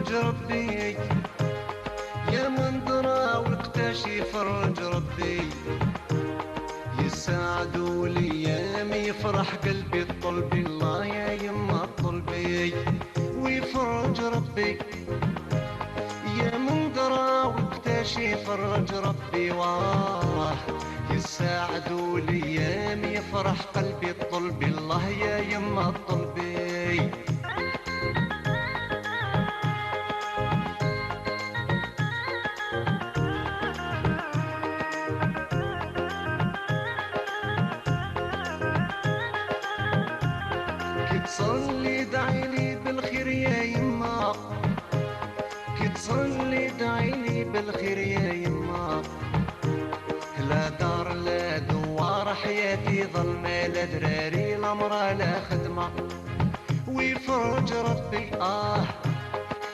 يفرج ربي يا من درى وقتاش يفرج ربي يسعد الايام يفرح قلبي الطلب الله يا يما طلبي ويفرج ربي يا من درى وقتاش يفرج ربي واه يساعد الايام يفرح قلبي الطلب الله يا يما طلبي كتصلي دعيلي بالخير يا يما كتصلي دعيلي بالخير يا يما لا دار لا دوار حياتي ظلمة لا دراري لا مرا لا خدمة ويفرج ربي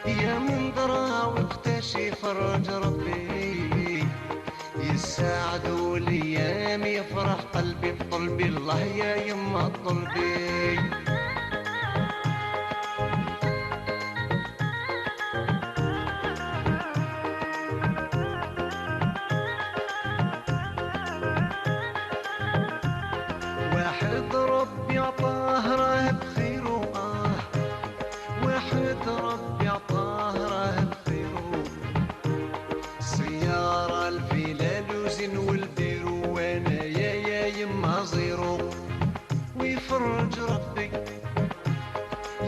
يا من درى وقتاش يفرج ربي يساعد الايام يفرح قلبي بطلبي الله يا يما طلبي واحد ربي عطاه راه بخيرو واحد ربي عطاه راه بخيرو سيارة الفيلا لوزين والبيرو وانا يا يما زيرو ويفرج ربي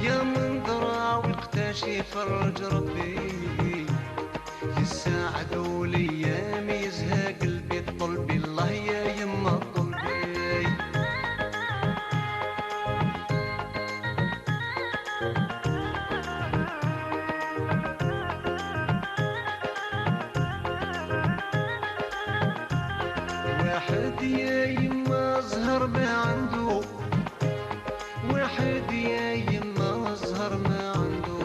يا من درى وقتاش يفرج ربي يساعد الايام يزهى قلبي طلبي الله يا يما طلبي واحد يا يما زهر ما عنده واحد يا يما زهر ما عنده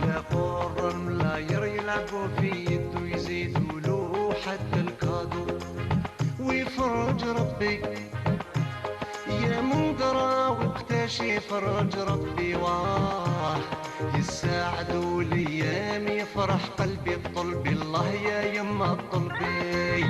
لا قرر ملاير يلعبوا في يدو يزيدوا له حتى الكادو ويفرج ربي يا من درى وقتاش يفرج ربي واه يساعد الايام يفرح قلبي بطلبي الله يا يما طلبي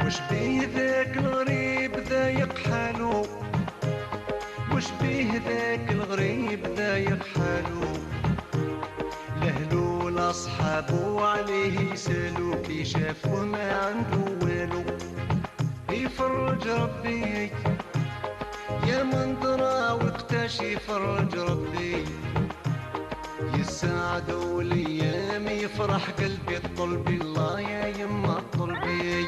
وش بيه ذاك الغريب ضايق حالو وش بيه ذاك الغريب ضايق حالو لهلو لاصحابو عليه يسالو كي شافوه ما عنده والو يفرج ربي يا من درى وقتاش يفرج ربي يساعد الايام يفرح قلبي طلبي الله يا يما طلبي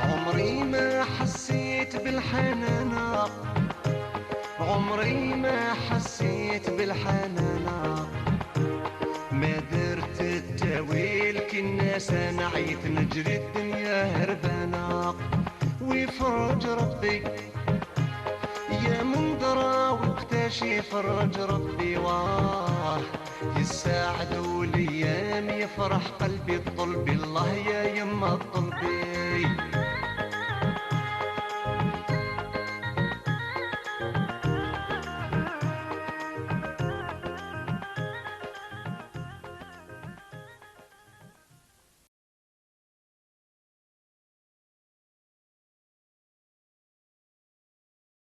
عمري ما حسيت بالحنانة عمري ما حسيت بالحنانة ما درت التاويل كي الناس انا عيت نجري الدنيا هربانة ويفرج ربي يا من درى وقتاش يفرج ربي واه يساعد الايام يفرح قلبي طلبي الله يا يما طلبي